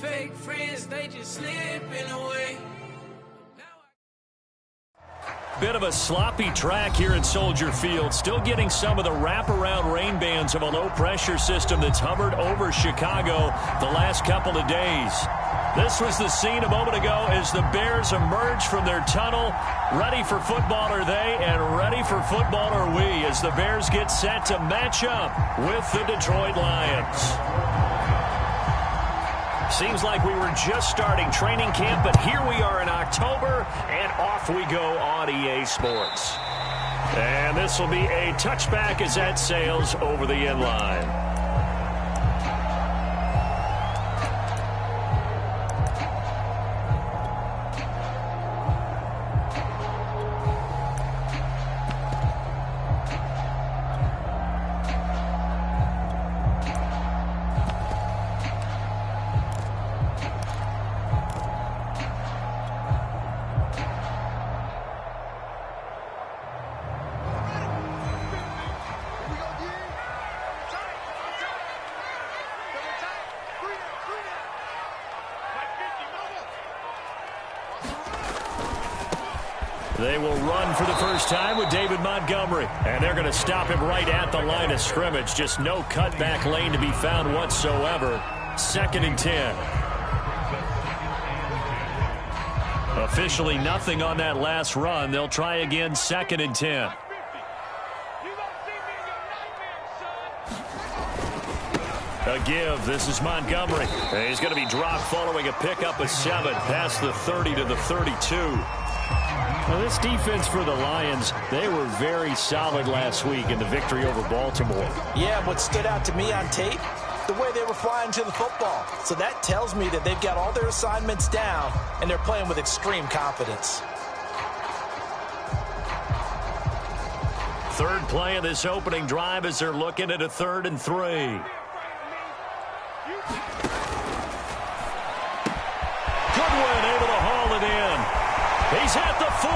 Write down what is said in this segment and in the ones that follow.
Fake friends, they just slipping away. Bit of a sloppy track here at Soldier Field. Still getting some of the wraparound rain bands of a low-pressure system that's hovered over Chicago the last couple of days. This was the scene a moment ago as the Bears emerge from their tunnel. Ready for football are they, and ready for football are we as the Bears get set to match up with the Detroit Lions. Seems like we were just starting training camp, but here we are in October, and off we go on EA Sports. And this will be a touchback as that sails over the end line. They will run for the first time with David Montgomery. And they're going to stop him right at the line of scrimmage. Just no cutback lane to be found whatsoever. 2nd and 10. Officially nothing on that last run. They'll try again 2nd and 10. A give. This is Montgomery. And he's going to be dropped following a pickup of 7 past the 30 to the 32. Well, this defense for the Lions, they were very solid last week in the victory over Baltimore. Yeah, what stood out to me on tape, the way they were flying to the football. So that tells me that they've got all their assignments down, and they're playing with extreme confidence. Third play of this opening drive as they're looking at a 3rd and 3. Goodwin able to haul it in. He's at the 40,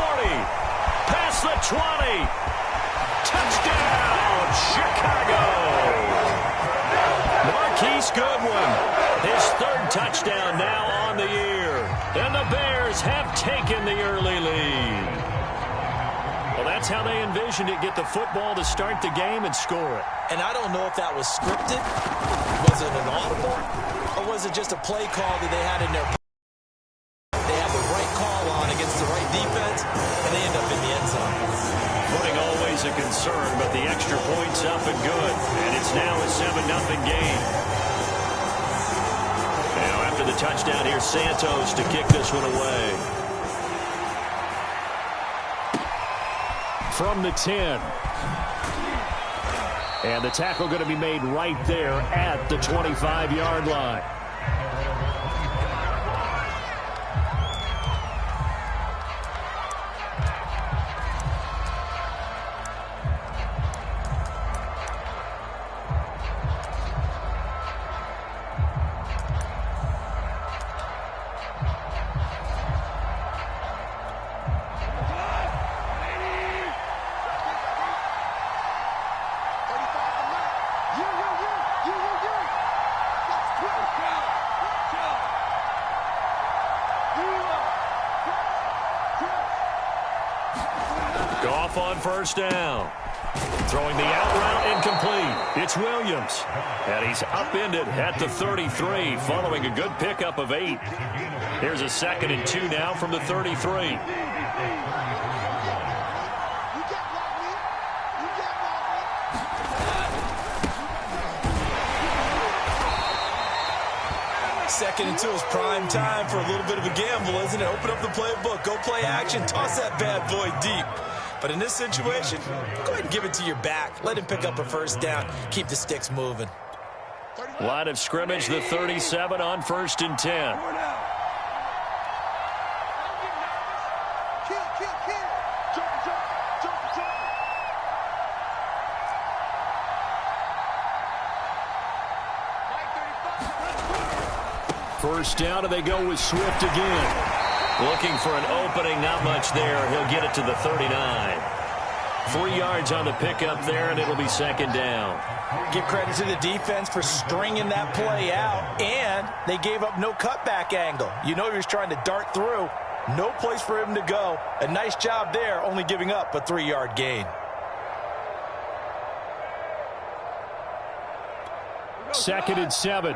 past the 20, touchdown, Chicago! Marquise Goodwin, his 3rd touchdown now on the year, and the Bears have taken the early lead. Well, that's how they envisioned it, get the football to start the game and score it. And I don't know if that was scripted, was it an audible, or was it just a play call that they had in their against the right defense, and they end up in the end zone. Footing always a concern, but the extra point's up and good, and it's now a 7-0 game. Now after the touchdown, here's Santos to kick this one away. From the 10. And the tackle going to be made right there at the 25-yard line. On first down. Throwing the out route incomplete. It's Williams. And he's upended at the 33 following a good pickup of 8. Here's a 2nd and 2 now from the 33. Second and 2 is prime time for a little bit of a gamble, isn't it? Open up the playbook, go play action, toss that bad boy deep. But in this situation, go ahead and give it to your back. Let him pick up a first down. Keep the sticks moving. Line of scrimmage, the 37 on 1st and 10. First down, and they go with Swift again. Looking for an opening, not much there. He'll get it to the 39. 3 yards on the pickup there, and it'll be second down. Give credit to the defense for stringing that play out, and they gave up no cutback angle. You know he was trying to dart through. No place for him to go. A nice job there, only giving up a 3-yard gain. Second and 7.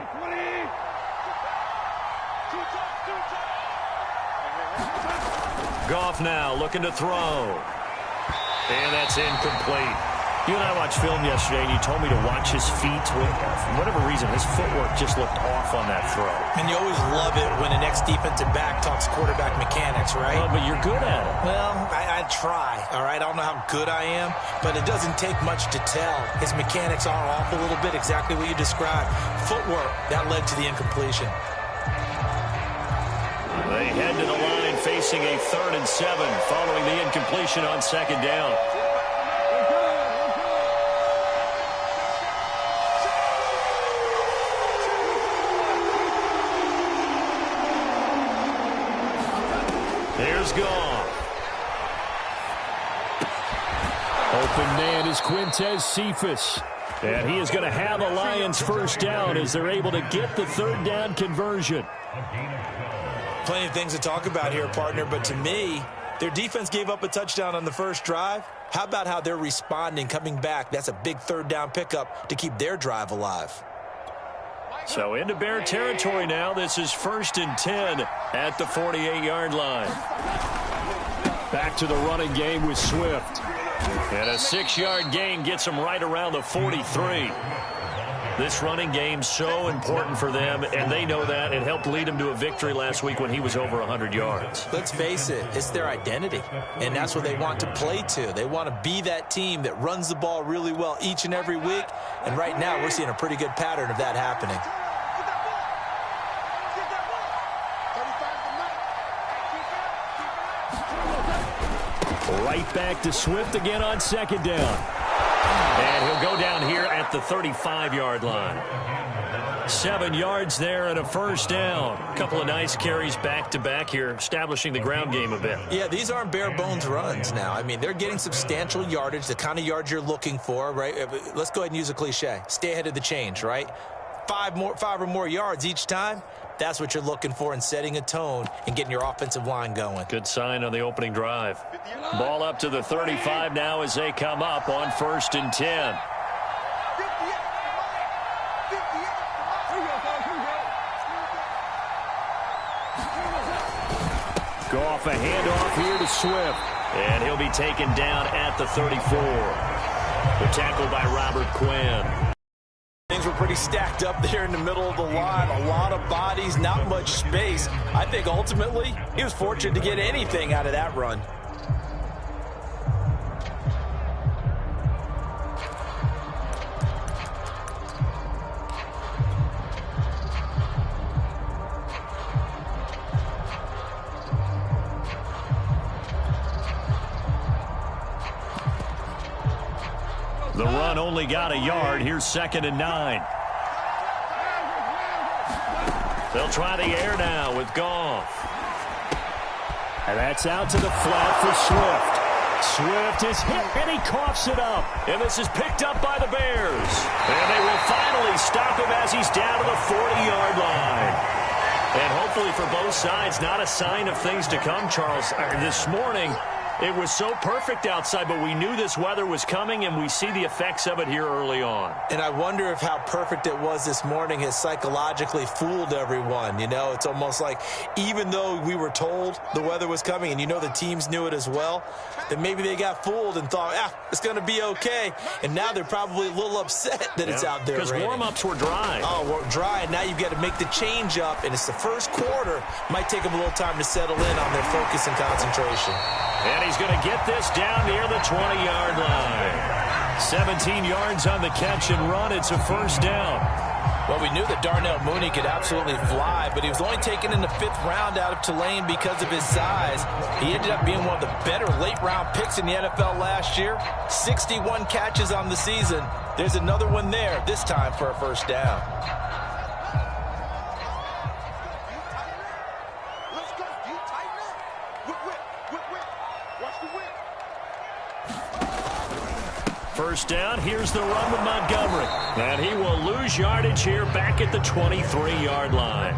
Goff now looking to throw. And that's incomplete. You and I watched film yesterday, and you told me to watch his feet. For whatever reason, his footwork just looked off on that throw. And you always love it when an ex-defensive back talks quarterback mechanics, right? Well, but you're good at it. Well, I try, all right? I don't know how good I am, but it doesn't take much to tell. His mechanics are off a little bit, exactly what you described. Footwork, that led to the incompletion. They head to the line facing a 3rd and 7 following the incompletion on second down. Here's Goff. Open man is Quintez Cephas. And he is going to have a Lions first down as they're able to get the 3rd down conversion. Plenty of things to talk about here, partner, but to me, their defense gave up a touchdown on the first drive. How about how they're responding, coming back? That's a big 3rd down pickup to keep their drive alive. So into Bear territory now. This is 1st and 10 at the 48-yard line. Back to the running game with Swift. And a 6-yard gain gets him right around the 43. This running game so important for them, and they know that. It helped lead them to a victory last week when he was over 100 yards. Let's face it, it's their identity, and that's what they want to play to. They want to be that team that runs the ball really well each and every week, and right now we're seeing a pretty good pattern of that happening. Right back to Swift again on second down. And he'll go down here at the 35-yard line. 7 yards there and a first down. A couple of nice carries back-to-back here, establishing the ground game a bit. Yeah, these aren't bare-bones runs now. I mean, they're getting substantial yardage, the kind of yards you're looking for, right? Let's go ahead and use a cliche. Stay ahead of the change, right? 5 or more yards each time. That's what you're looking for in setting a tone and getting your offensive line going. Good sign on the opening drive. Ball up to the 35 now as they come up on 1st and 10. Goff a handoff here to Swift. And he'll be taken down at the 34. The tackle by Robert Quinn. Things were pretty stacked up there in the middle of the line. A lot of bodies, not much space. I think ultimately he was fortunate to get anything out of that run. The run only got a yard. Here's 2nd and 9. They'll try the air now with Goff. And that's out to the flat for Swift. Swift is hit, and he coughs it up. And this is picked up by the Bears. And they will finally stop him as he's down to the 40-yard line. And hopefully for both sides, not a sign of things to come, Charles. This morning, it was so perfect outside, but we knew this weather was coming, and we see the effects of it here early on. And I wonder if how perfect it was this morning has psychologically fooled everyone. You know, it's almost like even though we were told the weather was coming, and you know the teams knew it as well, that maybe they got fooled and thought, it's going to be okay. And now they're probably a little upset that it's out there. Because warm-ups were dry. Oh, we're dry, and now you've got to make the change up, and it's the first quarter. Might take them a little time to settle in on their focus and concentration. And he's going to get this down near the 20-yard line. 17 yards on the catch and run. It's a first down. Well, we knew that Darnell Mooney could absolutely fly, but he was only taken in the 5th round out of Tulane because of his size. He ended up being one of the better late-round picks in the NFL last year. 61 catches on the season. There's another one there, this time for a first down. first down. Here's the run with Montgomery. And he will lose yardage here back at the 23-yard line.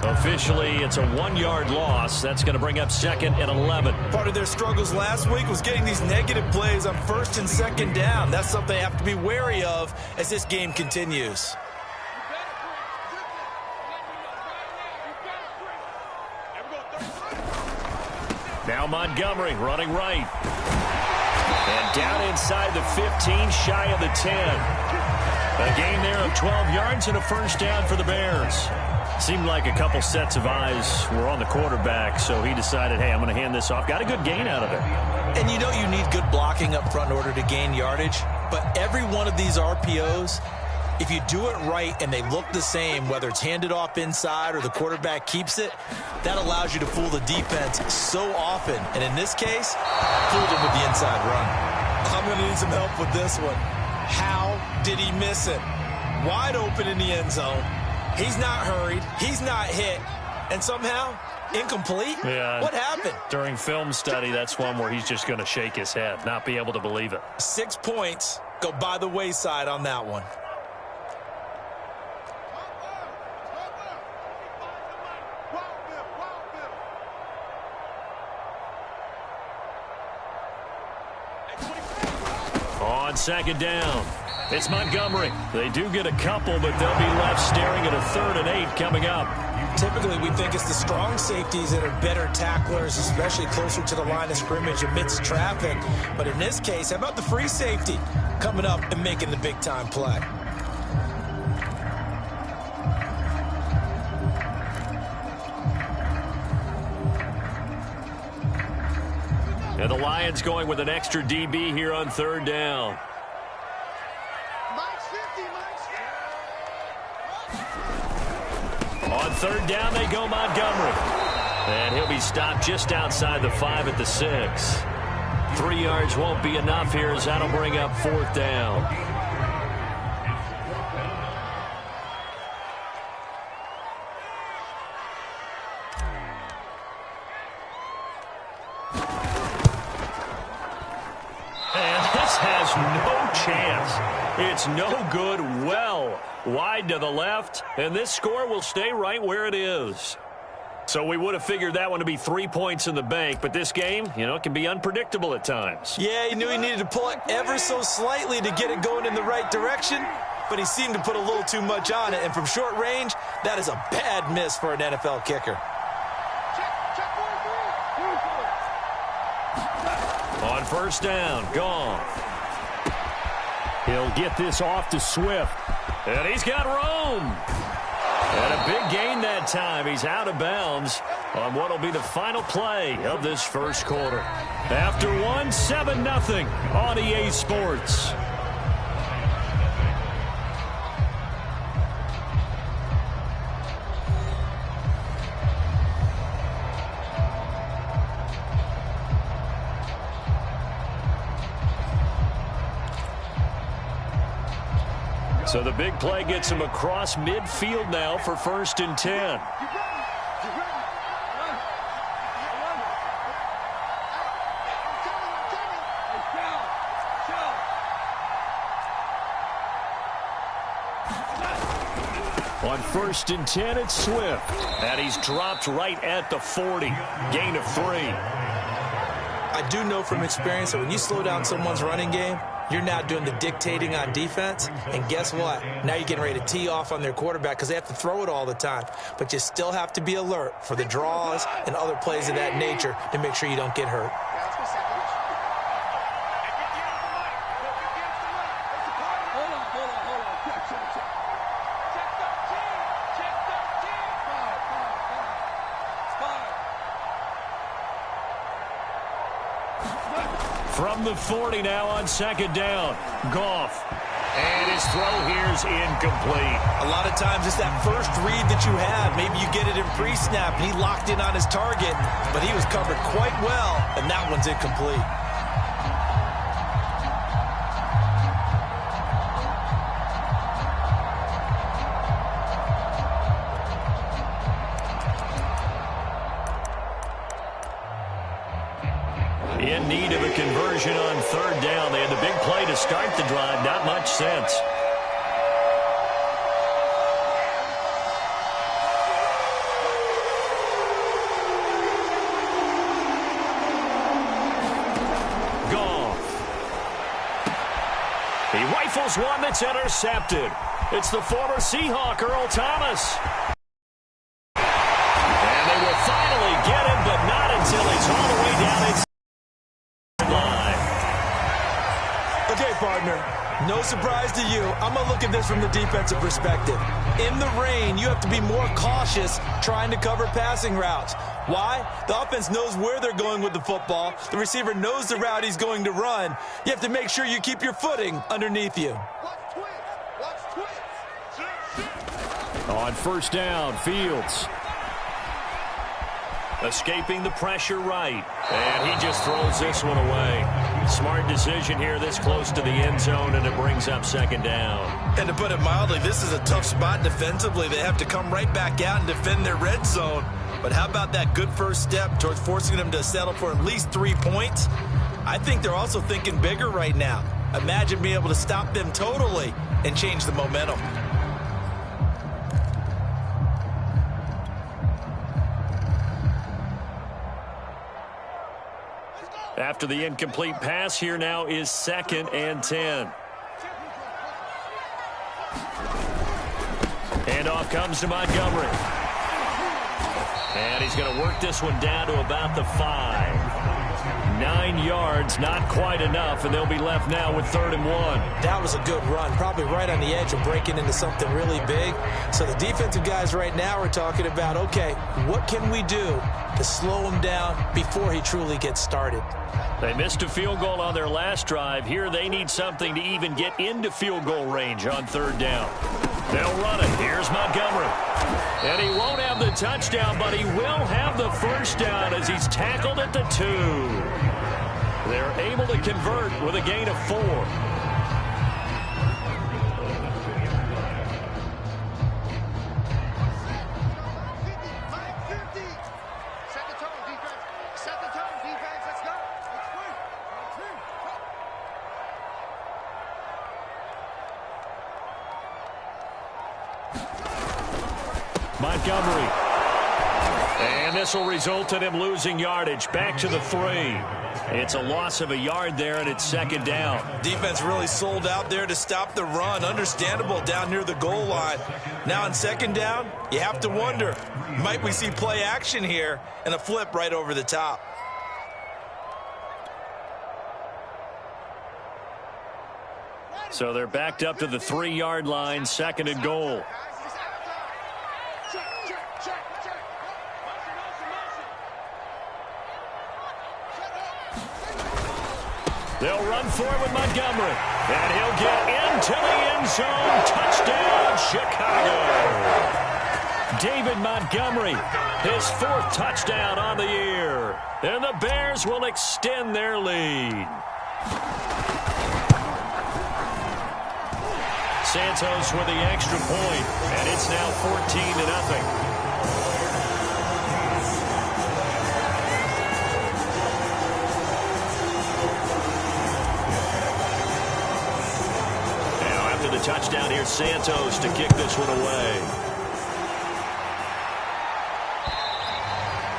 Officially, it's a 1-yard loss. That's going to bring up 2nd and 11. Part of their struggles last week was getting these negative plays on 1st and 2nd down. That's something they have to be wary of as this game continues. Now Montgomery running right. And down inside the 15, shy of the 10. A gain there of 12 yards and a first down for the Bears. Seemed like a couple sets of eyes were on the quarterback, so he decided, hey, I'm going to hand this off. Got a good gain out of it. And you know you need good blocking up front in order to gain yardage, but every one of these RPOs, if you do it right and they look the same, whether it's handed off inside or the quarterback keeps it, that allows you to fool the defense so often. And in this case, fooled him with the inside run. I'm going to need some help with this one. How did he miss it? Wide open in the end zone. He's not hurried. He's not hit. And somehow, incomplete? Yeah. What happened? During film study, that's one where he's just going to shake his head, not be able to believe it. 6 points go by the wayside on that one. On 2nd down, it's Montgomery. They do get a couple, but they'll be left staring at a 3rd and 8 coming up. Typically, we think it's the strong safeties that are better tacklers, especially closer to the line of scrimmage amidst traffic. But in this case, how about the free safety coming up and making the big-time play? And the Lions going with an extra DB here on 3rd down. On 3rd down, they go Montgomery. And he'll be stopped just outside the 5 at the 6. 3 yards won't be enough here as that'll bring up 4th down. No chance. It's no good. Well, wide to the left, and this score will stay right where it is. So we would have figured that one to be 3 points in the bank, but this game, you know, can be unpredictable at times. Yeah, he knew he needed to pull it ever so slightly to get it going in the right direction, but he seemed to put a little too much on it, and from short range, that is a bad miss for an NFL kicker. On 1st down, gone. He'll get this off to Swift. And he's got room. And a big gain that time. He's out of bounds on what will be the final play of this first quarter. After one, 7-0 on EA Sports. So the big play gets him across midfield now for 1st and 10. On 1st and 10, it's Swift. And he's dropped right at the 40. Gain of 3. I do know from experience that when you slow down someone's running game, you're now doing the dictating on defense, and guess what? Now you're getting ready to tee off on their quarterback because they have to throw it all the time. But you still have to be alert for the draws and other plays of that nature to make sure you don't get hurt. From the 40 now on 2nd down. Goff. And his throw here's incomplete. A lot of times it's that first read that you have. Maybe you get it in pre-snap and he locked in on his target, but he was covered quite well, and that one's incomplete. in need of a conversion on third down. They had the big play to start the drive. Not much sense. He rifles one that's intercepted. It's the former Seahawk, Earl Thomas. And they will finally get him, but not until he's all the way down inside the line. Okay, partner, no surprise to you. I'm going to look at this from the defensive perspective. In the rain, you have to be more cautious trying to cover passing routes. Why? The offense knows where they're going with the football. The receiver knows the route he's going to run. You have to make sure you keep your footing underneath you. On first down, Fields. Escaping the pressure right. And he just throws this one away. Smart decision here this close to the end zone, and it brings up second down. And to put it mildly, this is a tough spot defensively. They have to come right back out and defend their red zone. But how about that good first step towards forcing them to settle for at least 3 points? I think they're also thinking bigger right now. Imagine being able to stop them totally and change the momentum. After the incomplete pass, here now is 2nd and 10. Handoff comes to Montgomery. And he's going to work this one down to about the 5. 9 yards, not quite enough, and they'll be left now with 3rd and 1. That was a good run, probably right on the edge of breaking into something really big. So the defensive guys right now are talking about, okay, what can we do to slow him down before he truly gets started? They missed a field goal on their last drive. Here they need something to even get into field goal range on 3rd down. They'll run it. Here's Montgomery. And he won't have the touchdown, but he will have the first down as he's tackled at the 2. They're able to convert with a gain of 4. Montgomery. And this will result in him losing yardage. Back to the 3. It's a loss of a yard there, and it's 2nd down. Defense really sold out there to stop the run. Understandable down near the goal line. Now on 2nd down, you have to wonder, might we see play action here and a flip right over the top? So they're backed up to the 3-yard line, 2nd and goal. They'll run for it with Montgomery. And he'll get into the end zone. Touchdown, Chicago. David Montgomery, his 4th touchdown on the year. And the Bears will extend their lead. Santos with the extra point, and it's now 14-0. The touchdown here, Santos to kick this one away.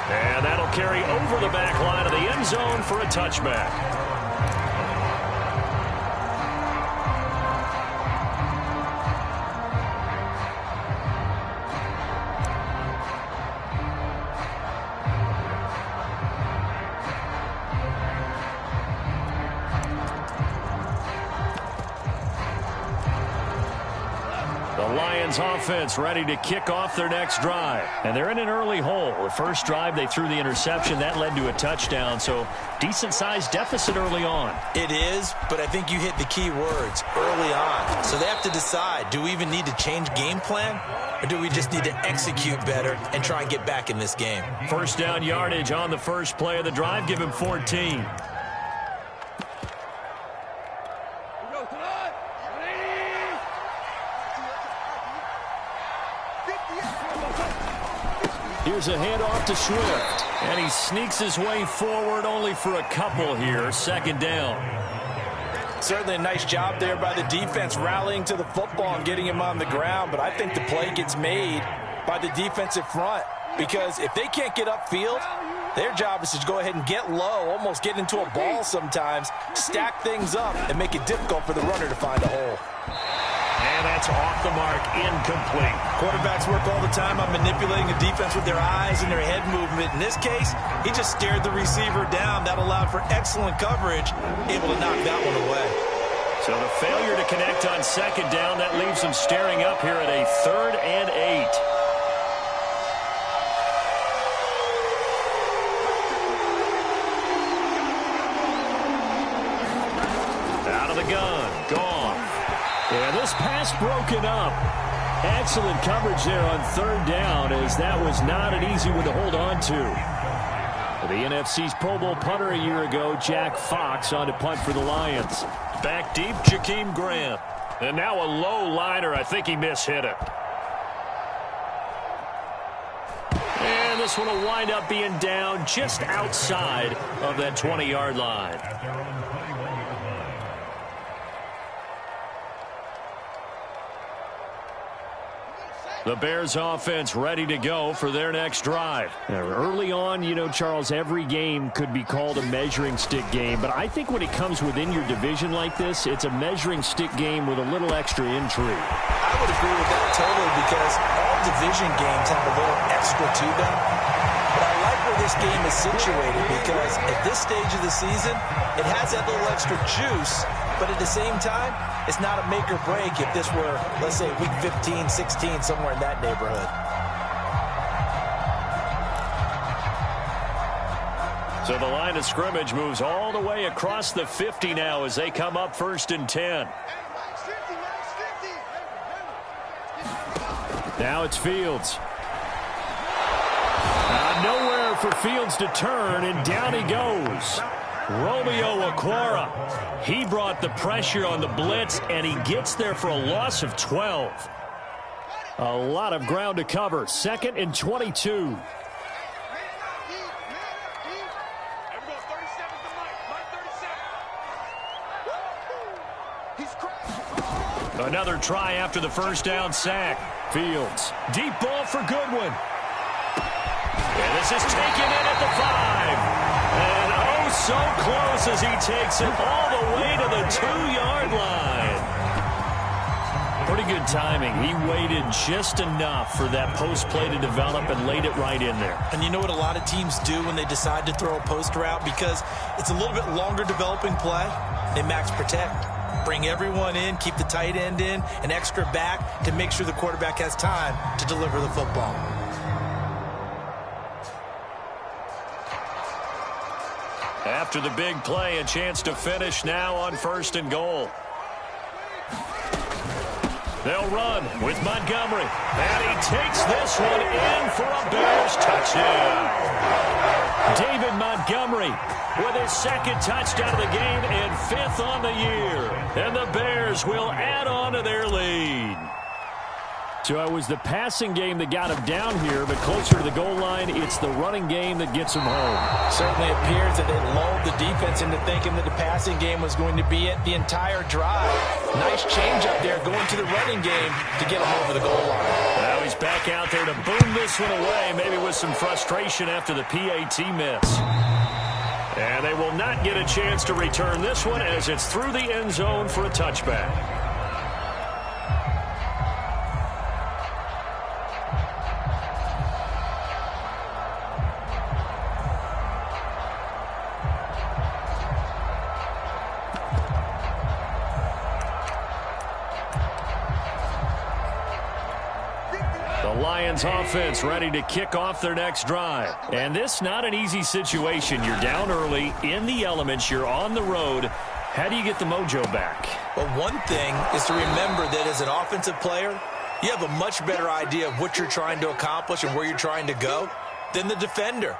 And that'll carry over the back line of the end zone for a touchback. Offense ready to kick off their next drive. And they're in an early hole. The first drive, they threw the interception. That led to a touchdown. So decent-sized deficit early on. It is, but I think you hit the key words early on. So they have to decide, do we even need to change game plan? Or do we just need to execute better and try and get back in this game? First down yardage on the first play of the drive. Give him 14. Here's a handoff to Swift. And he sneaks his way forward only for a couple here. Second down. Certainly a nice job there by the defense rallying to the football and getting him on the ground. But I think the play gets made by the defensive front. Because if they can't get upfield, their job is to go ahead and get low, almost get into a ball sometimes, stack things up, and make it difficult for the runner to find a hole. And that's off the mark, incomplete. Quarterbacks work all the time on manipulating the defense with their eyes and their head movement. In this case, he just stared the receiver down. That allowed for excellent coverage, able to knock that one away. So the failure to connect on second down, that leaves him staring up here at a 3rd and 8. Out of the gun, gone. Yeah, this pass broken up. Excellent coverage there on 3rd down, as that was not an easy one to hold on to. The NFC's Pro Bowl punter a year ago, Jack Fox, on to punt for the Lions. Back deep, Jakeem Grant. And now a low liner. I think he mishit it. And this one will wind up being down just outside of that 20-yard line. The Bears offense ready to go for their next drive. Early on, you know, Charles, every game could be called a measuring stick game. But I think when it comes within your division like this, it's a measuring stick game with a little extra intrigue. I would agree with that totally, because all division games have a little extra to them. But I like where this game is situated, because at this stage of the season, it has that little extra juice. But at the same time, it's not a make or break if this were, let's say, week 15, 16, somewhere in that neighborhood. So the line of scrimmage moves all the way across the 50 now as they come up 1st and 10. Now it's Fields. Nowhere for Fields to turn, and down he goes. Romeo Okwara. He brought the pressure on the blitz, and he gets there for a loss of 12. A lot of ground to cover. 2nd and 22. Another try after the first down sack. Fields. Deep ball for Goodwin. And this is taken in at the 5. And oh, so close as he takes it all the way to the 2-yard line. Pretty good timing. He waited just enough for that post play to develop and laid it right in there. And you know what a lot of teams do when they decide to throw a post route? Because it's a little bit longer developing play. They max protect. Bring everyone in, keep the tight end in, an extra back to make sure the quarterback has time to deliver the football. After the big play, a chance to finish now on 1st and goal. They'll run with Montgomery. And he takes this one in for a Bears touchdown. David Montgomery with his 2nd touchdown of the game and 5th on the year. And the Bears will add on to their lead. So it was the passing game that got him down here, but closer to the goal line, it's the running game that gets him home. Certainly appears that they lulled the defense into thinking that the passing game was going to be it the entire drive. Nice change up there going to the running game to get him over the goal line. Now he's back out there to boom this one away, maybe with some frustration after the PAT miss. And they will not get a chance to return this one as it's through the end zone for a touchback. Lions offense ready to kick off their next drive. And this not an easy situation. You're down early, in the elements, you're on the road. How do you get the mojo back? Well, one thing is to remember that as an offensive player, you have a much better idea of what you're trying to accomplish and where you're trying to go than the defender.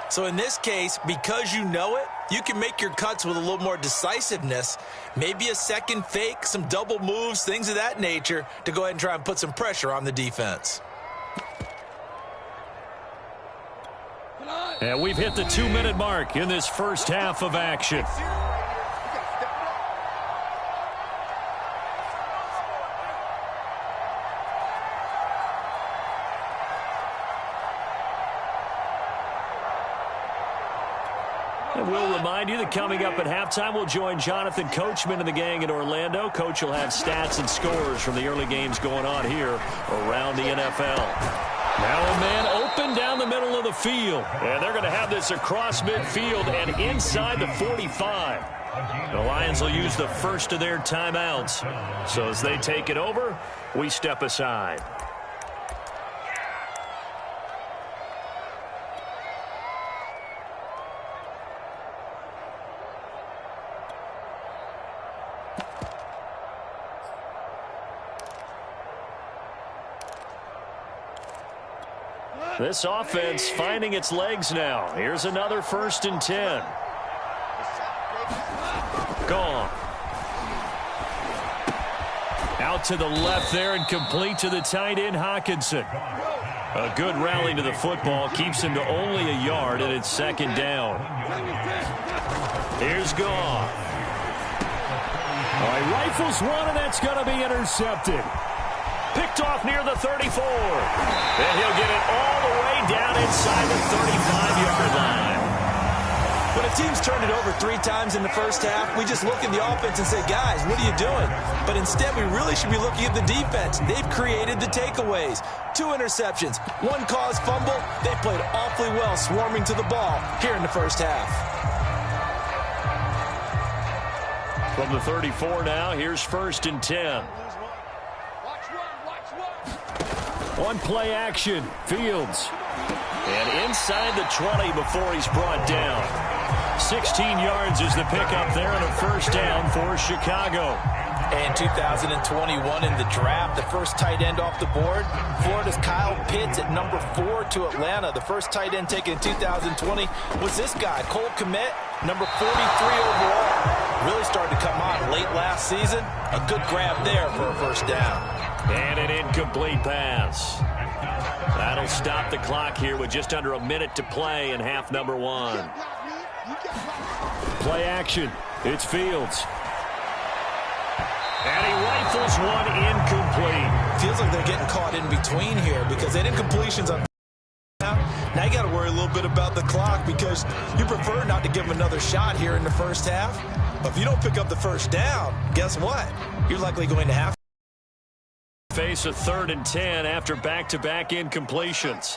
So in this case, because you know it, you can make your cuts with a little more decisiveness, maybe a second fake, some double moves, things of that nature, to go ahead and try and put some pressure on the defense. And we've hit the 2-minute mark in this first half of action. And we'll remind you that coming up at halftime, we'll join Jonathan Coachman and the gang in Orlando. Coach will have stats and scores from the early games going on here around the NFL. Now a man open down the middle of the field. And they're going to have this across midfield and inside the 45. The Lions will use the first of their timeouts. So as they take it over, we step aside. This offense finding its legs now. Here's another 1st and 10. Gone. Out to the left there and complete to the tight end, Hockenson. A good rally to the football keeps him to only a yard, and it's 2nd down. Here's Goff. All right, rifles one, and that's going to be intercepted. Picked off near the 34. And he'll get it all the way down inside the 35-yard line. When a team's turned it over 3 times in the first half, we just look at the offense and say, guys, what are you doing? But instead, we really should be looking at the defense. They've created the takeaways. 2 interceptions, 1 caused fumble. They played awfully well swarming to the ball here in the first half. From the 34 now, here's 1st and 10. One play action, Fields. And inside the 20 before he's brought down. 16 yards is the pickup there and a 1st down for Chicago. And 2021 in the draft, the first tight end off the board. Florida's Kyle Pitts at number 4 to Atlanta. The first tight end taken in 2020 was this guy, Cole Kmet, number 43 overall. Really started to come on late last season. A good grab there for a 1st down. And an incomplete pass. That'll stop the clock here with just under a minute to play in half number 1. Play action. It's Fields. And he rifles one incomplete. Feels like they're getting caught in between here because that incompletion's on. Now you got to worry a little bit about the clock because you prefer not to give them another shot here in the first half. But if you don't pick up the 1st down, guess what? You're likely going to have face a 3rd and 10 after back-to-back incompletions.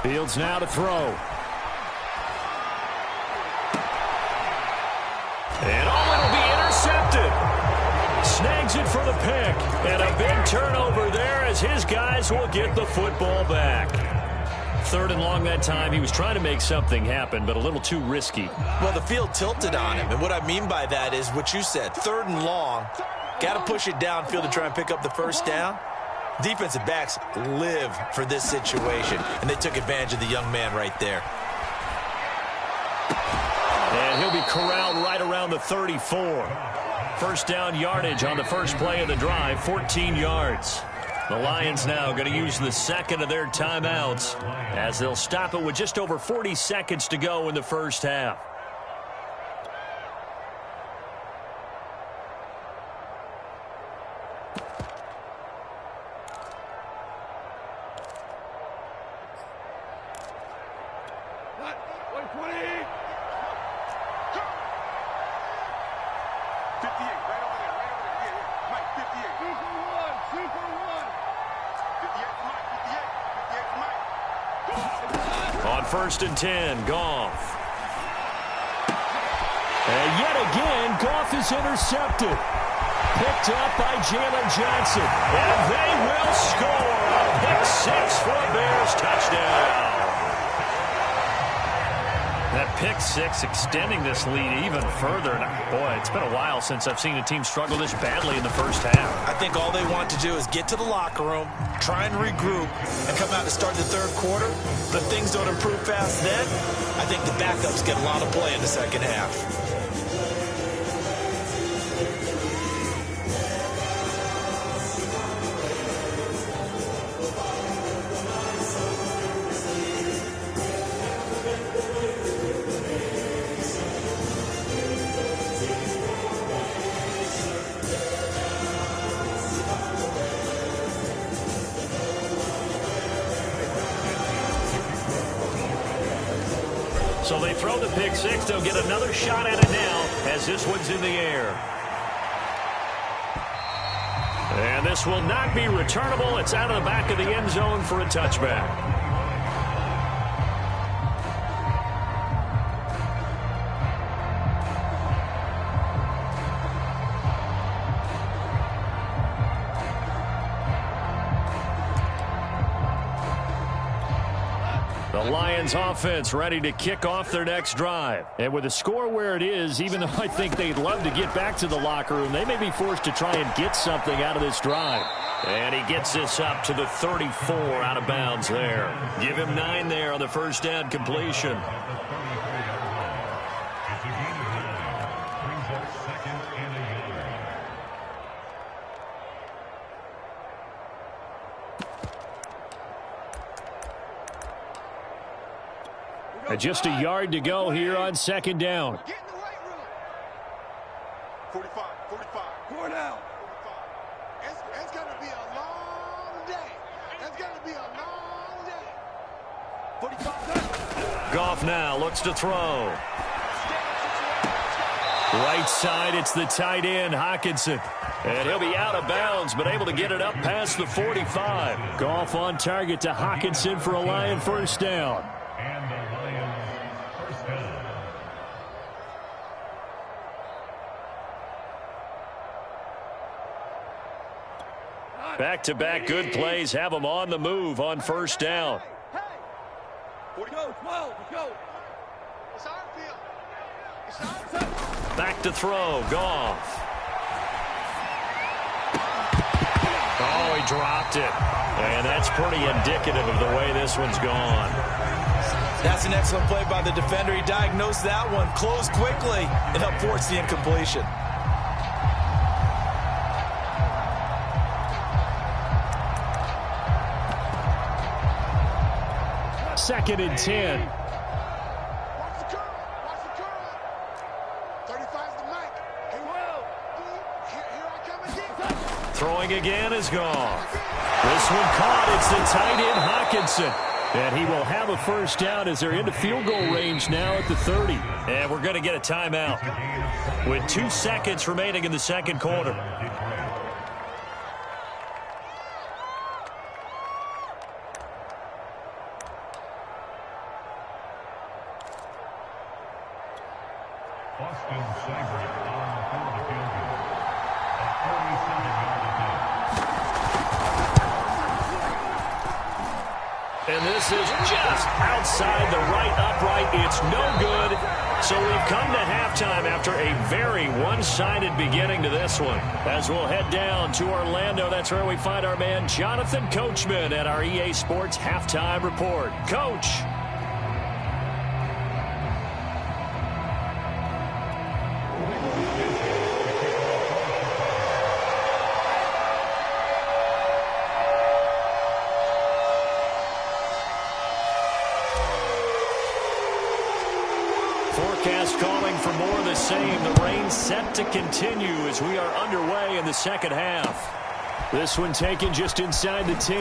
Fields now to throw. And it'll be intercepted. Snags it for the pick. And a big turnover there as his guys will get the football back. 3rd and long that time. He was trying to make something happen, but a little too risky. Well, the field tilted on him. And what I mean by that is what you said. 3rd and long. Got to push it downfield to try and pick up the 1st down. Defensive backs live for this situation, and they took advantage of the young man right there. And he'll be corralled right around the 34. 1st down yardage on the first play of the drive, 14 yards. The Lions now going to use the 2nd of their timeouts as they'll stop it with just over 40 seconds to go in the first half. On 1st and 10, Goff. And yet again, Goff is intercepted. Picked up by Jalen Johnson. And they will score a pick 6 for a Bears touchdown. That pick 6 extending this lead even further. And boy, it's been a while since I've seen a team struggle this badly in the first half. I think all they want to do is get to the locker room, try and regroup, and come out to start the 3rd quarter. But if things don't improve fast then, I think the backups get a lot of play in the 2nd half. So they throw the pick six. They'll get another shot at it now as this one's in the air. And this will not be returnable. It's out of the back of the end zone for a touchback. The Lions offense ready to kick off their next drive. And with the score where it is, even though I think they'd love to get back to the locker room, they may be forced to try and get something out of this drive. And he gets this up to the 34 out of bounds there. Give him 9 there on the first down completion. And just a yard to go here on second down. 45. Going out. 45. It's going to be a long day. It's going to be a long day. 45. Goff now looks to throw. Right side, it's the tight end, Hockenson. And he'll be out of bounds, but able to get it up past the 45. Goff on target to Hockenson for a Lion first down. Back-to-back good plays have them on the move on first down. Back to throw, Goff. Oh, he dropped it. And that's pretty indicative of the way this one's gone. That's an excellent play by the defender. He diagnosed that one, closed quickly, and helped force the incompletion. Second and 10. Watch the curl. 35's the mic. Here I come again. Throwing again is Goff. This one caught. It's the tight end, Hockenson. And he will have a first down as they're into field goal range now at the 30. And we're going to get a timeout with 2 seconds remaining in the second quarter. And this is just outside the right upright. It's no good. So we've come to halftime after a very one-sided beginning to this one. As we'll head down to Orlando, that's where we find our man Jonathan Coachman at our EA Sports Halftime Report. Coach. Forecast calling for more of the same. The rain set to continue as we are underway in the second half. This one taken just inside the 10.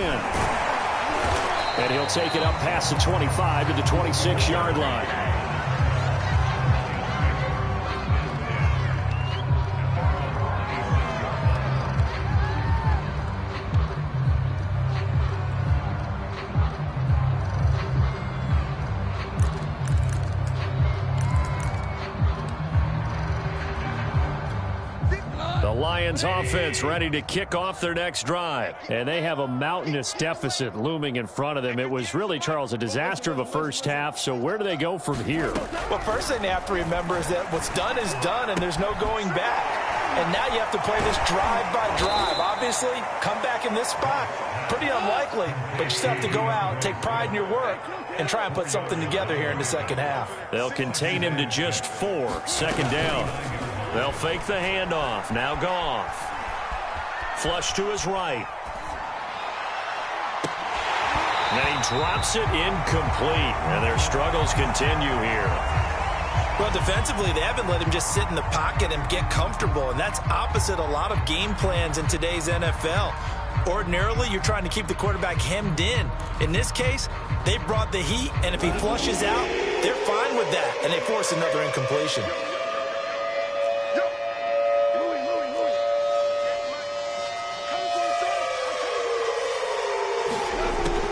And he'll take it up past the 25 to the 26-yard line. Lions offense ready to kick off their next drive. And they have a mountainous deficit looming in front of them. It was really, Charles, a disaster of a first half. So where do they go from here? Well, first thing they have to remember is that what's done is done and there's no going back. And now you have to play this drive by drive. Obviously, come back in this spot, pretty unlikely. But you still have to go out, take pride in your work, and try and put something together here in the second half. They'll contain him to just 4. Second down. They'll fake the handoff. Now Goff. Flush to his right. And he drops it incomplete. And their struggles continue here. Well, defensively, they haven't let him just sit in the pocket and get comfortable. And that's opposite a lot of game plans in today's NFL. Ordinarily, you're trying to keep the quarterback hemmed in. In this case, they brought the heat, and if he flushes out, They're fine with that, and they force another incompletion.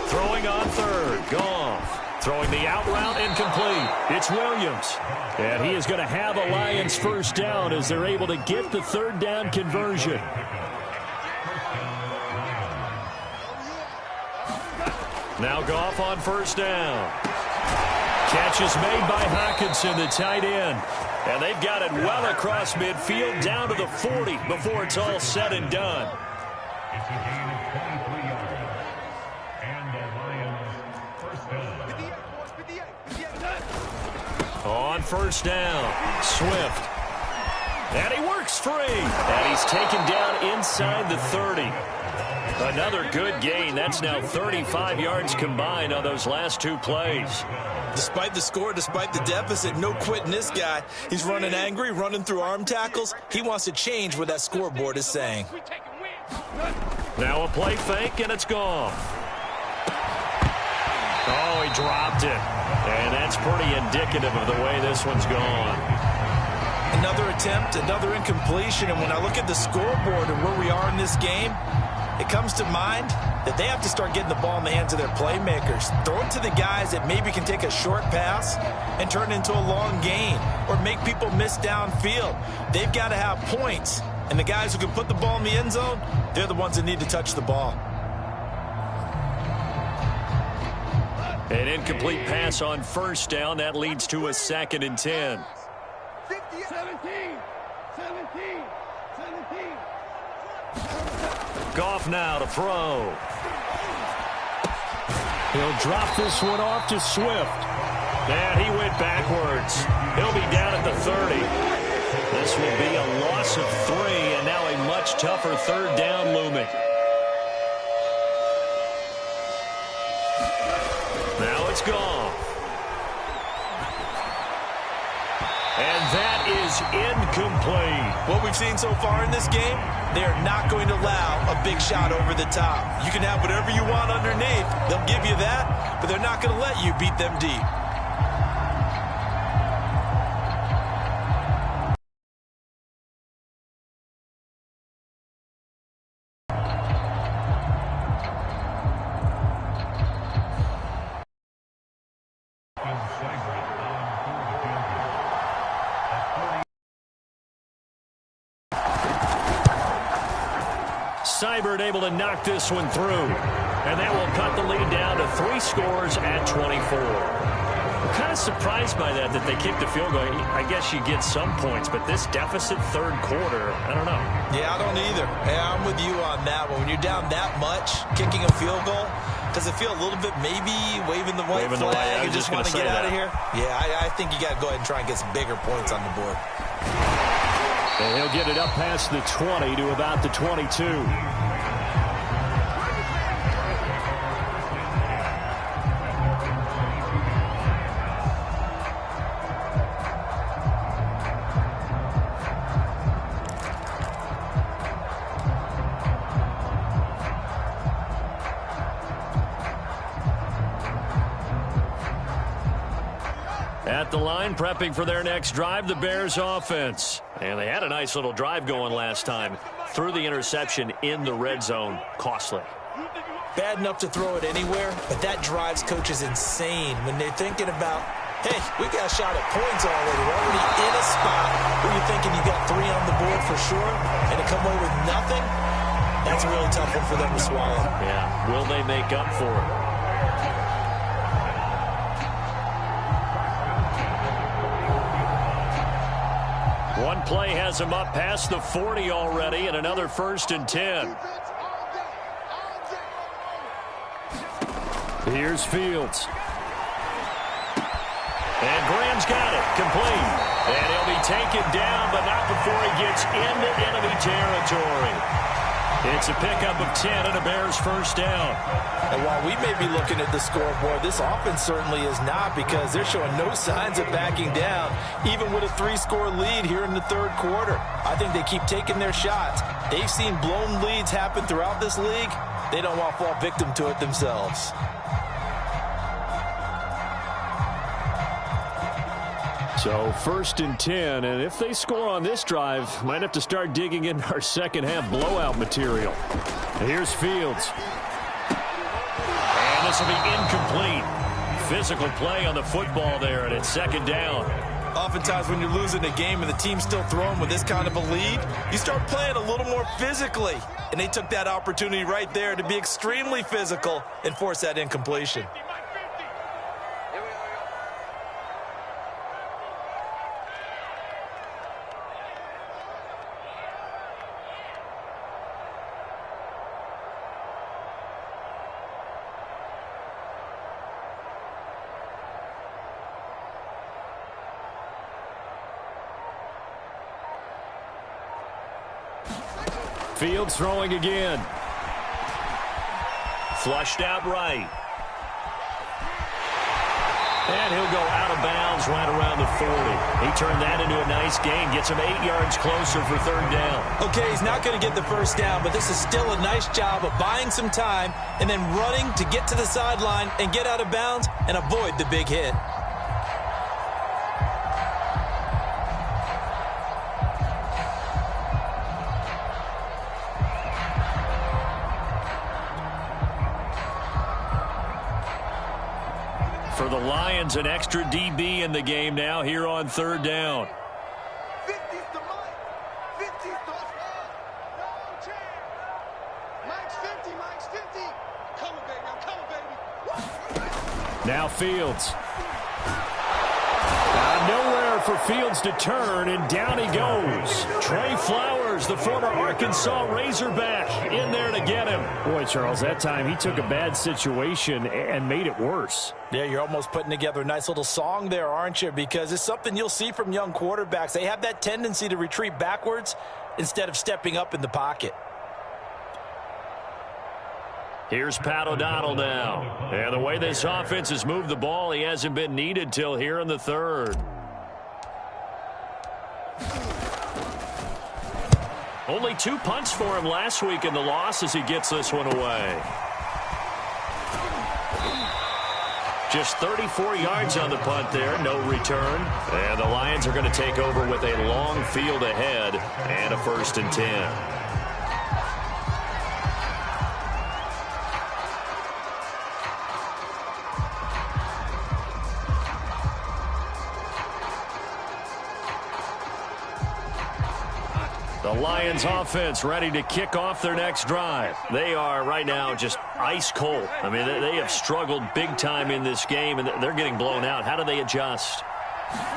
Throwing on third, Goff. Throwing the out route incomplete. It's Williams. And he is going to have a Lions first down as they're able to get the third down conversion. Now Goff on first down. Catch is made by Hockenson, the tight end. And they've got it well across midfield down to the 40 before it's all said and done. On first down, Swift. And he works free. And he's taken down inside the 30. Another good gain. That's now 35 yards combined on those last two plays. Despite the score, despite the deficit, no quitting this guy. He's running angry, running through arm tackles. He wants to change what that scoreboard is saying. Now a play fake, and it's gone. Oh, he dropped it. And that's pretty indicative of the way this one's gone. Another attempt, another incompletion. And when I look at the scoreboard and where we are in this game, it comes to mind that they have to start getting the ball in the hands of their playmakers. Throw it to the guys that maybe can take a short pass and turn it into a long gain or make people miss downfield. They've got to have points. And the guys who can put the ball in the end zone, they're the ones that need to touch the ball. An incomplete pass on first down. That leads to a 2nd and 10. 17. Goff now to throw. He'll drop this one off to Swift. And he went backwards. He'll be down at the 30. This will be a loss of 3, and now a much tougher third down looming. Now it's gone. And that is incomplete. What we've seen so far in this game, they are not going to allow a big shot over the top. You can have whatever you want underneath. They'll give you that, but they're not going to let you beat them deep. Seibert able to knock this one through. And that will cut the lead down to 3 scores at 24. I'm kind of surprised by that they kicked the field goal. I guess you get some points, but this deficit third quarter, I don't know. Yeah, I don't either. Yeah, I'm with you on that one. When you're down that much, kicking a field goal, does it feel a little bit maybe waving the white flag and just want to get out of here? Yeah, I think you got to go ahead and try and get some bigger points on the board. And he'll get it up past the 20 to about the 22. At the line, prepping for their next drive, the Bears offense. And they had a nice little drive going last time. Threw the interception in the red zone. Costly. Bad enough to throw it anywhere, but that drives coaches insane when they're thinking about, hey, we got a shot at points already. We're already in a spot where you're thinking you got 3 on the board for sure, and to come away with nothing, that's a really tough one for them to swallow. Yeah, will they make up for it? One play has him up past the 40 already, and another 1st and 10. Here's Fields. And Graham's got it, complete. And he'll be taken down, but not before he gets into enemy territory. It's a pickup of 10 and a Bears first down. And while we may be looking at the scoreboard, this offense certainly is not, because they're showing no signs of backing down, even with a 3-score lead here in the third quarter. I think they keep taking their shots. They've seen blown leads happen throughout this league. They don't want to fall victim to it themselves. So 1st and 10, and if they score on this drive, might have to start digging in our second half blowout material. Here's Fields. And this will be incomplete. Physical play on the football there, and it's 2nd down. Oftentimes when you're losing a game and the team's still throwing with this kind of a lead, you start playing a little more physically. And they took that opportunity right there to be extremely physical and force that incompletion. Fields throwing again. Flushed out right. And he'll go out of bounds right around the 40. He turned that into a nice gain. Gets him 8 yards closer for 3rd down. Okay, he's not going to get the 1st down, but this is still a nice job of buying some time and then running to get to the sideline and get out of bounds and avoid the big hit. For the Lions, an extra DB in the game now here on 3rd down. 50's the Mike. 50's the no chance. Mike's 50. Mike's 50. Come on, baby. I'm coming, baby. Now Fields. Nowhere for Fields to turn, and down he goes. Trey Flowers, the former Arkansas Razorback, in there to get him. Boy, Charles, that time he took a bad situation and made it worse. Yeah, you're almost putting together a nice little song there, aren't you? Because it's something you'll see from young quarterbacks. They have that tendency to retreat backwards instead of stepping up in the pocket. Here's Pat O'Donnell now. And the way this offense has moved the ball, he hasn't been needed till here in the 3rd. Only 2 punts for him last week in the loss as he gets this one away. Just 34 yards on the punt there, no return. And the Lions are going to take over with a long field ahead and a 1st and 10. The Lions offense ready to kick off their next drive. They are right now just ice cold. I mean, they have struggled big time in this game, and they're getting blown out. How do they adjust?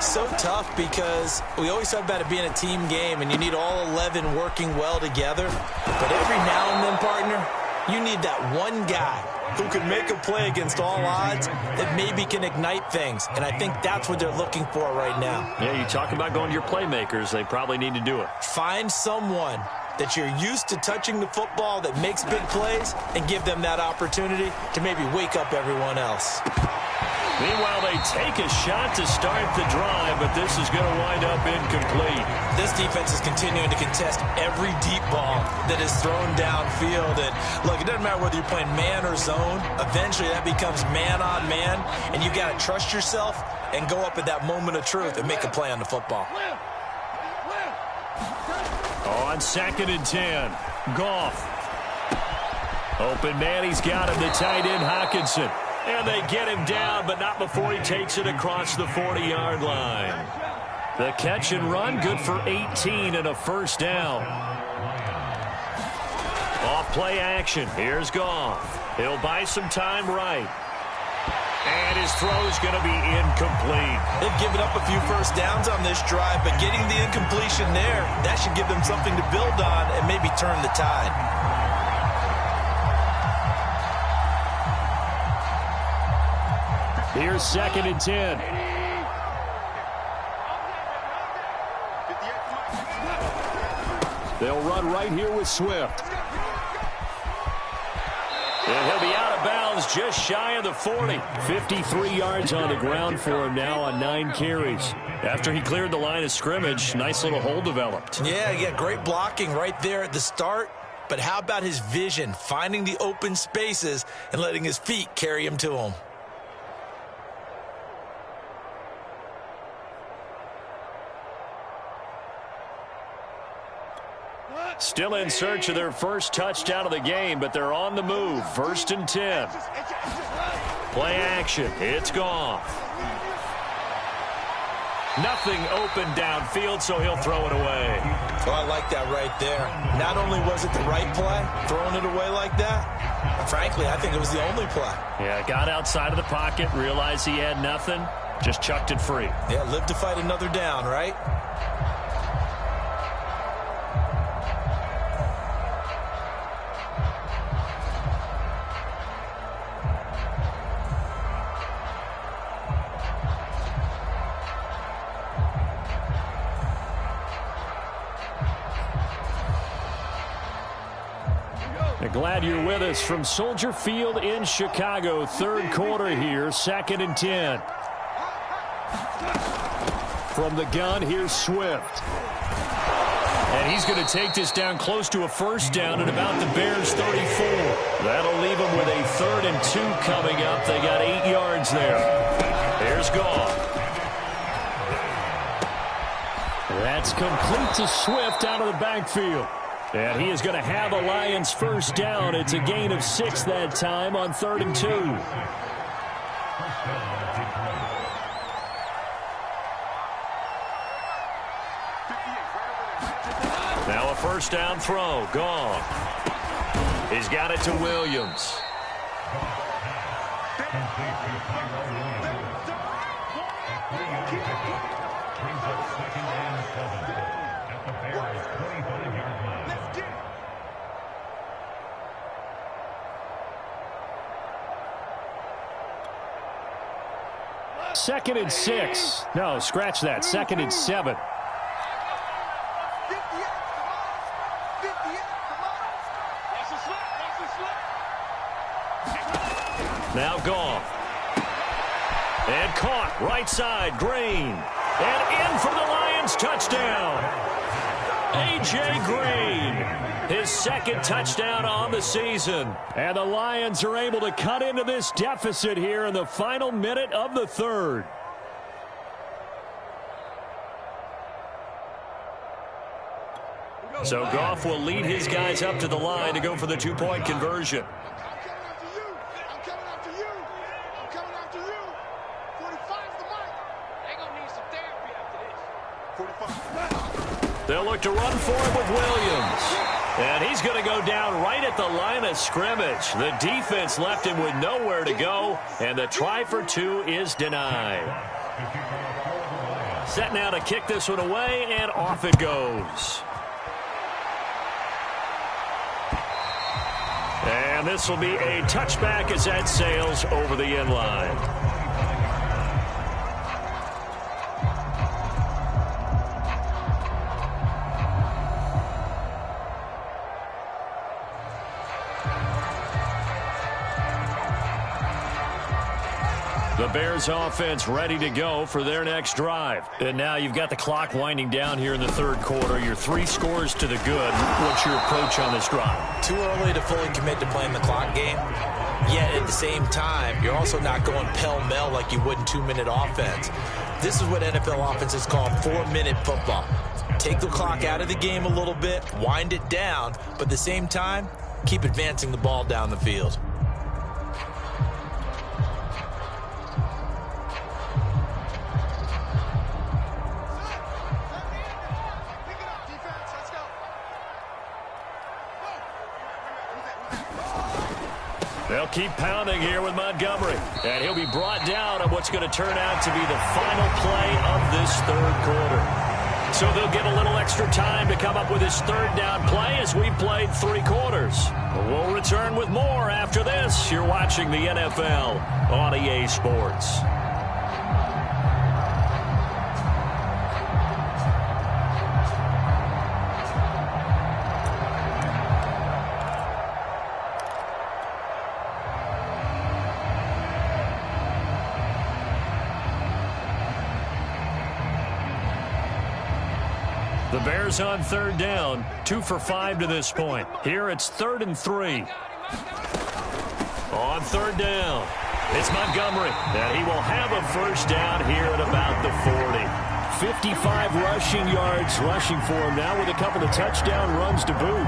So tough because we always talk about it being a team game, and you need all 11 working well together. But every now and then, partner, you need that one guy who can make a play against all odds that maybe can ignite things. And I think that's what they're looking for right now. Yeah, you talk about going to your playmakers. They probably need to do it. Find someone that you're used to touching the football that makes big plays and give them that opportunity to maybe wake up everyone else. Meanwhile, they take a shot to start the drive, but this is going to wind up incomplete. This defense is continuing to contest every deep ball that is thrown downfield. And look, it doesn't matter whether you're playing man or zone. Eventually, that becomes man on man, and you got to trust yourself and go up at that moment of truth and make a play on the football. On 2nd and 10, Goff. Open man, he's got him, the tight end Hockenson. And they get him down, but not before he takes it across the 40-yard line. The catch and run, good for 18 and a 1st down. Off play action. Here's Goff. He'll buy some time right. And his throw's going to be incomplete. They've given up a few 1st downs on this drive, but getting the incompletion there, that should give them something to build on and maybe turn the tide. Here's 2nd and 10. They'll run right here with Swift. And he'll be out of bounds just shy of the 40. 53 yards on the ground for him now on 9 carries. After he cleared the line of scrimmage, nice little hole developed. Yeah, great blocking right there at the start. But how about his vision, finding the open spaces and letting his feet carry him to him? Still in search of their first touchdown of the game, but they're on the move. 1st and 10. Play action. It's Goff. Nothing open downfield, so he'll throw it away. Well, I like that right there. Not only was it the right play, throwing it away like that, frankly, I think it was the only play. Yeah, got outside of the pocket, realized he had nothing, just chucked it free. Yeah, live to fight another down, right? Glad you're with us from Soldier Field in Chicago. 3rd quarter here, 2nd and 10. From the gun, here's Swift. And he's going to take this down close to a 1st down at about the Bears' 34. That'll leave them with a 3rd and 2 coming up. They got 8 yards there. Here's Goff. That's complete to Swift out of the backfield. And he is going to have a Lions 1st down. It's a gain of 6 that time on 3rd and 2. Now a 1st down throw. Gone. He's got it to Williams. Second and 6. No, scratch that. 2nd and 7. Now Goff. And caught. Right side. Green. And in for the Lions. Touchdown. A.J. Green. His 2nd touchdown on the season. And the Lions are able to cut into this deficit here in the final minute of the 3rd. So Goff will lead his guys up to the line to go for the 2-point conversion. I'm coming after you. I'm coming after you. 45's the mark. They're going to need some therapy after this. 45. They'll look to run for it with Williams. And he's going to go down right at the line of scrimmage. The defense left him with nowhere to go, and the try for 2 is denied. Set now to kick this one away, and off it goes. And this will be a touchback as that sails over the end line. The Bears offense ready to go for their next drive. And now you've got the clock winding down here in the 3rd quarter. You're 3 scores to the good. What's your approach on this drive? Too early to fully commit to playing the clock game. Yet at the same time, you're also not going pell-mell like you would in 2-minute offense. This is what NFL offenses call 4-minute football. Take the clock out of the game a little bit, wind it down, but at the same time, keep advancing the ball down the field. They'll keep pounding here with Montgomery. And he'll be brought down on what's going to turn out to be the final play of this 3rd quarter. So they'll get a little extra time to come up with his 3rd down play as we played 3 quarters. We'll return with more after this. You're watching the NFL on EA Sports. The Bears on 3rd down, 2 for 5 to this point. Here it's 3rd and 3. On 3rd down, it's Montgomery. And he will have a 1st down here at about the 40. 55 rushing yards rushing for him now with a couple of touchdown runs to boot.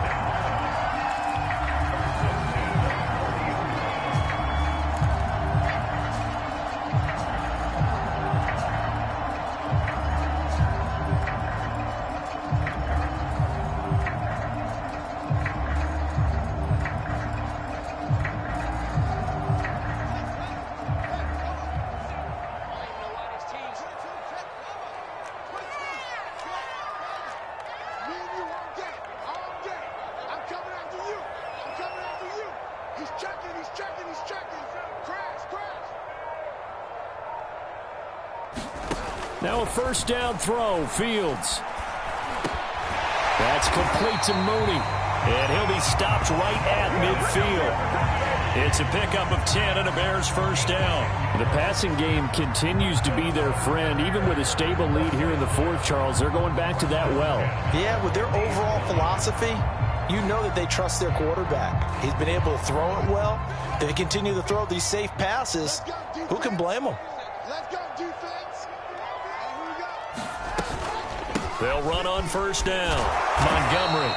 Now a first down throw, Fields. That's complete to Mooney. And he'll be stopped right at midfield. It's a pickup of 10 and a Bears first down. The passing game continues to be their friend. Even with a stable lead here in the fourth, Charles, they're going back to that well. Yeah, with their overall philosophy, you know that they trust their quarterback. He's been able to throw it well. They continue to throw these safe passes. Who can blame them? Let's go, defense. They'll run on first down. Montgomery.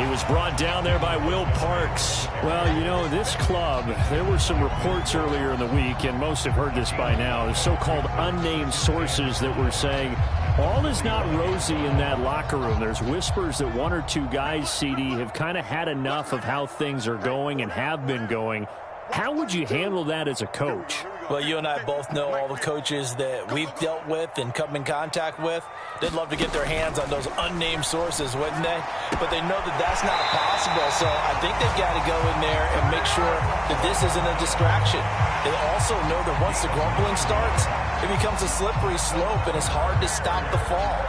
He was brought down there by Will Parks. Well, you know, this club, there were some reports earlier in the week, and most have heard this by now, the so-called unnamed sources that were saying all is not rosy in that locker room. There's whispers that one or two guys, CD, have kind of had enough of how things are going and have been going. How would you handle that as a coach? Well, you and I both know all the coaches that we've dealt with and come in contact with. They'd love to get their hands on those unnamed sources, wouldn't they? But they know that that's not possible, so I think they've got to go in there and make sure that this isn't a distraction. They also know that once the grumbling starts, it becomes a slippery slope, and it's hard to stop the fall.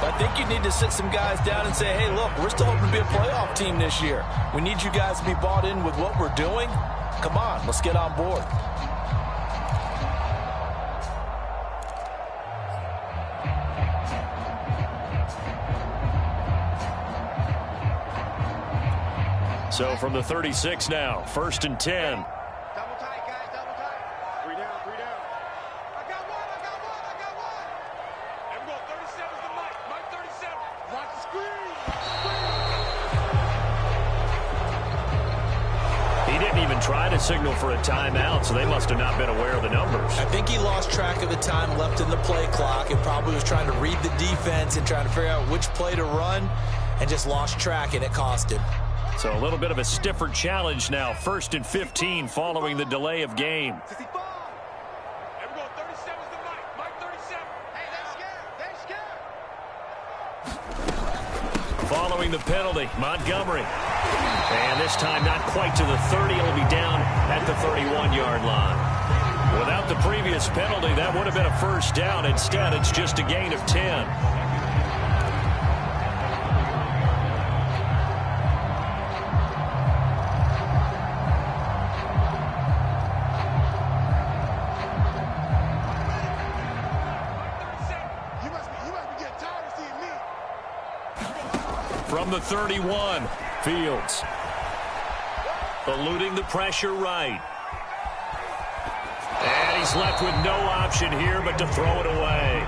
But I think you need to sit some guys down and say, hey, look, we're still hoping to be a playoff team this year. We need you guys to be bought in with what we're doing. Come on, let's get on board. So from the 36 now, 1st and 10. Double tight, guys, double tight. 3 down, 3 down. I got one. And we're going 37 to Mike 37. Watch the screen. He didn't even try to signal for a timeout, so they must have not been aware of the numbers. I think he lost track of the time left in the play clock and probably was trying to read the defense and trying to figure out which play to run and just lost track, and it cost him. So a little bit of a stiffer challenge now. 1st and 15 following the delay of game. 65. And we're going 37 to Mike 37. Hey, they're scared. Following the penalty, Montgomery. And this time not quite to the 30. It'll be down at the 31-yard line. Without the previous penalty, that would have been a first down. Instead, it's just a gain of 10. From the 31, Fields. Eluding the pressure right. And he's left with no option here but to throw it away.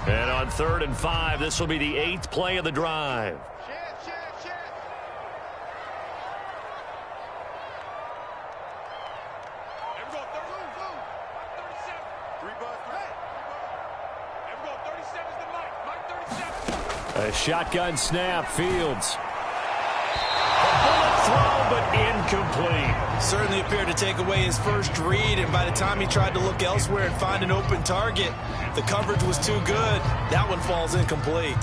And on 3rd and 5, this will be the 8th play of the drive. A shotgun snap, Fields. A bullet throw, but incomplete. Certainly appeared to take away his first read, and by the time he tried to look elsewhere and find an open target, the coverage was too good. That one falls incomplete.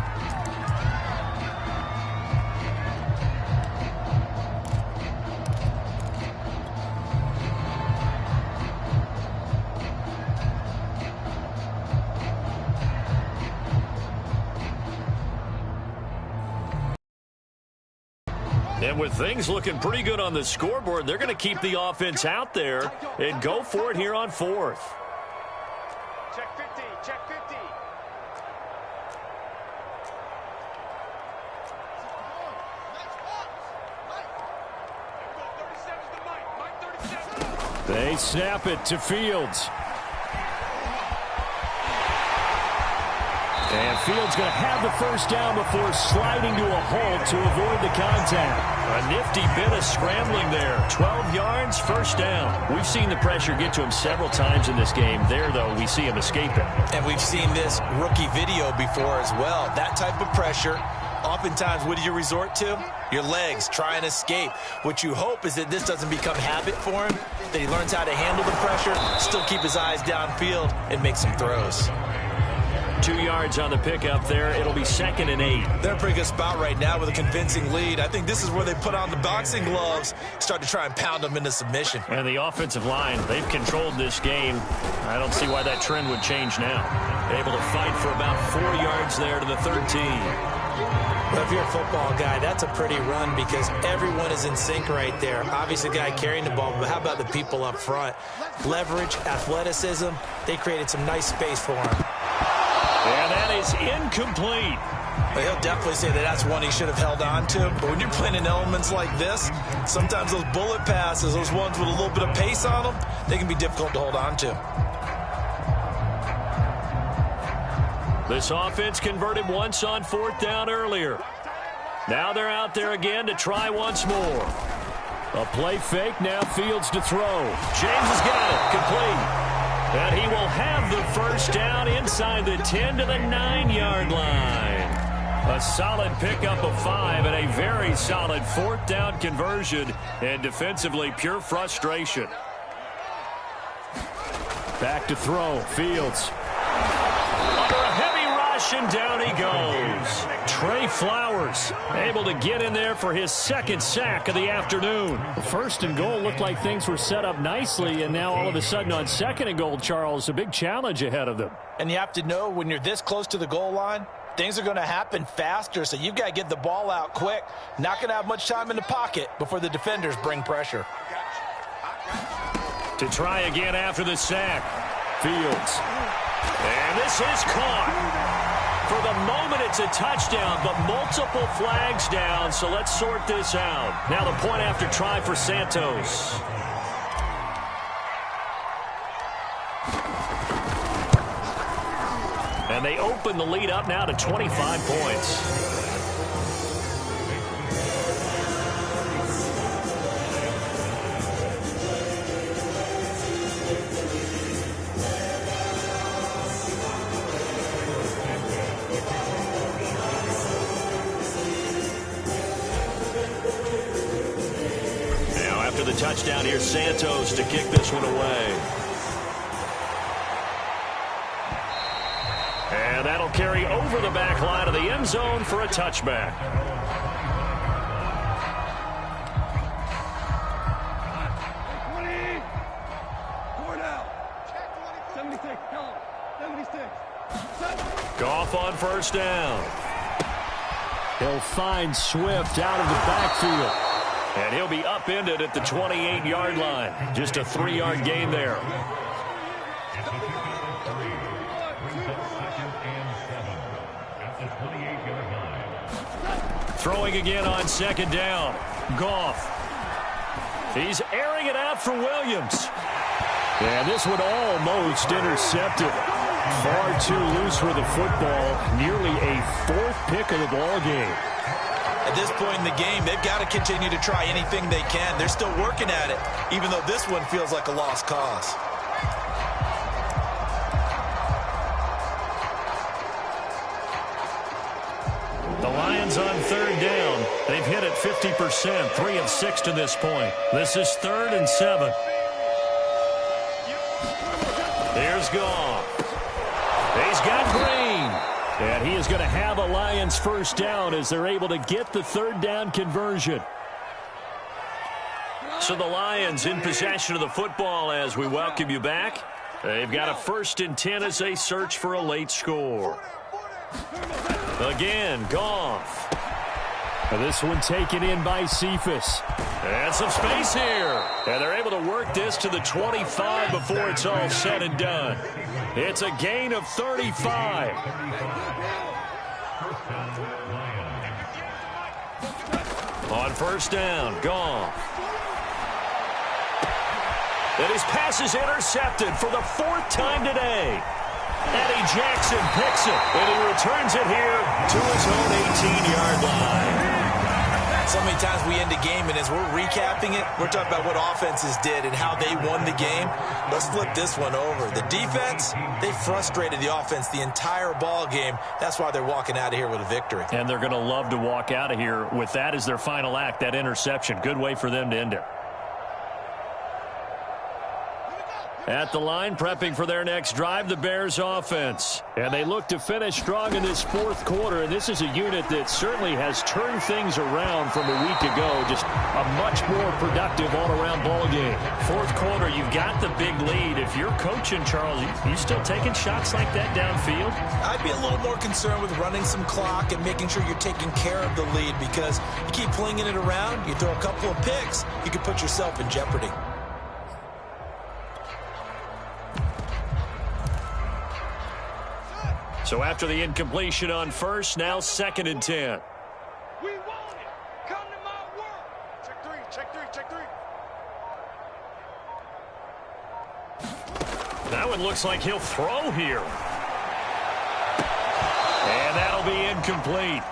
And with things looking pretty good on the scoreboard, they're going to keep the offense out there and go for it here on 4th. Check 50, check 50. They snap it to Fields. And Fields going to have the first down before sliding to a halt to avoid the contact. A nifty bit of scrambling there. 12 yards, first down. We've seen the pressure get to him several times in this game. There, though, we see him escape it. And we've seen this rookie video before as well. That type of pressure, oftentimes, what do you resort to? Your legs, try and escape. What you hope is that this doesn't become habit for him, that he learns how to handle the pressure, still keep his eyes downfield, and make some throws. 2 yards on the pickup there. It'll be 2nd and 8. They're in a pretty good spot right now with a convincing lead. I think this is where they put on the boxing gloves, start to try and pound them into submission. And the offensive line, they've controlled this game. I don't see why that trend would change now. Able to fight for about 4 yards there to the 13. Well, if you're a football guy, that's a pretty run because everyone is in sync right there. Obviously, the guy carrying the ball, but how about the people up front? Leverage, athleticism, they created some nice space for him. And that is incomplete. Well, he'll definitely say that that's one he should have held on to. But when you're playing in elements like this, sometimes those bullet passes, those ones with a little bit of pace on them, they can be difficult to hold on to. This offense converted once on 4th down earlier. Now they're out there again to try once more. A play fake, now Fields to throw. James has got it, complete. And he will have the first down inside the 10 to the 9-yard line. A solid pickup of 5 and a very solid 4th down conversion. And defensively, pure frustration. Back to throw, Fields. Under a heavy rush, and down he goes. Trey Flowers able to get in there for his 2nd sack of the afternoon. 1st and goal looked like things were set up nicely, and now all of a sudden on 2nd and goal, Charles, a big challenge ahead of them. And you have to know when you're this close to the goal line, things are going to happen faster, so you've got to get the ball out quick. Not going to have much time in the pocket before the defenders bring pressure. To try again after the sack, Fields. And this is caught. For the moment, it's a touchdown, but multiple flags down, so let's sort this out. Now the point after try for Santos. And they open the lead up now to 25 points. The touchdown here, Santos to kick this one away. And that'll carry over the back line of the end zone for a touchback. Goff on 1st down. He'll find Swift out of the backfield. And he'll be upended at the 28-yard line. Just a 3-yard gain there. Throwing again on 2nd down. Goff. He's airing it out for Williams. And this one almost intercepted. Far too loose with the football. Nearly a 4th pick of the ball game. At this point in the game, they've got to continue to try anything they can. They're still working at it, even though this one feels like a lost cause. The Lions on 3rd down. They've hit it 50%, 3 of 6 to this point. This is 3rd and 7. Here's Goff. He's got Green. And he is going to have a Lions first down as they're able to get the 3rd down conversion. So the Lions in possession of the football as we welcome you back. They've got a 1st and 10 as they search for a late score. Again, Goff. This one taken in by Cephas. And some space here. And they're able to work this to the 25 before it's all said and done. It's a gain of 35. On 1st down, Goff. And his pass is intercepted for the 4th time today. Eddie Jackson picks it, and he returns it here to his own 18-yard line. So many times we end a game, and as we're recapping it, we're talking about what offenses did and how they won the game. Let's flip this one over. The defense, they frustrated the offense the entire ball game. That's why they're walking out of here with a victory. And they're going to love to walk out of here with that as their final act, that interception. Good way for them to end it. At the line, prepping for their next drive, the Bears offense. And they look to finish strong in this 4th quarter. And this is a unit that certainly has turned things around from a week ago. Just a much more productive all-around ball game. 4th quarter, you've got the big lead. If you're coaching, Charles, you still taking shots like that downfield? I'd be a little more concerned with running some clock and making sure you're taking care of the lead, because you keep flinging it around, you throw a couple of picks, you could put yourself in jeopardy. So after the incompletion on first, now 2nd and 10. We want it. Come to my work. Check 3, check 3, check 3. That one looks like he'll throw here. And that'll be incomplete.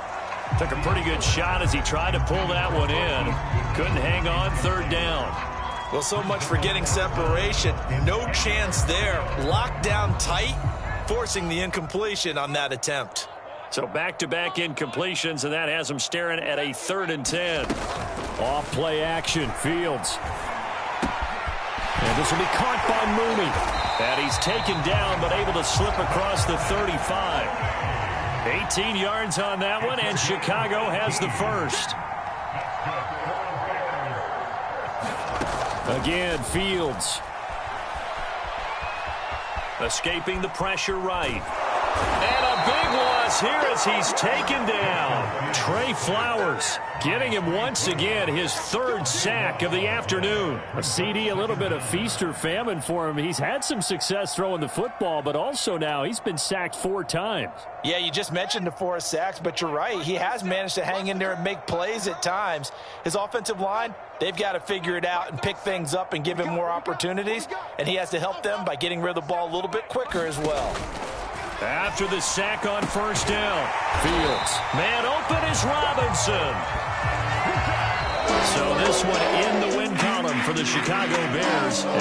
Took a pretty good shot as he tried to pull that one in. Couldn't hang on, 3rd down. Well, so much for getting separation. No chance there. Locked down tight, forcing the incompletion on that attempt. So back-to-back incompletions, and that has him staring at a 3rd and 10. Off play action, Fields. And this will be caught by Mooney. And he's taken down, but able to slip across the 35. 18 yards on that one, and Chicago has the first. Again, Fields. Escaping the pressure right. And a big loss here as he's taken down. Trey Flowers getting him once again his 3rd sack of the afternoon. A CD, a little bit of feast or famine for him. He's had some success throwing the football, but also now he's been sacked 4 times. Yeah, you just mentioned the 4 sacks, but you're right. He has managed to hang in there and make plays at times. His offensive line, they've got to figure it out and pick things up and give him more opportunities, and he has to help them by getting rid of the ball a little bit quicker as well. After the sack on 1st down, Fields. Man open is Robinson. So this one in the win column for the Chicago Bears.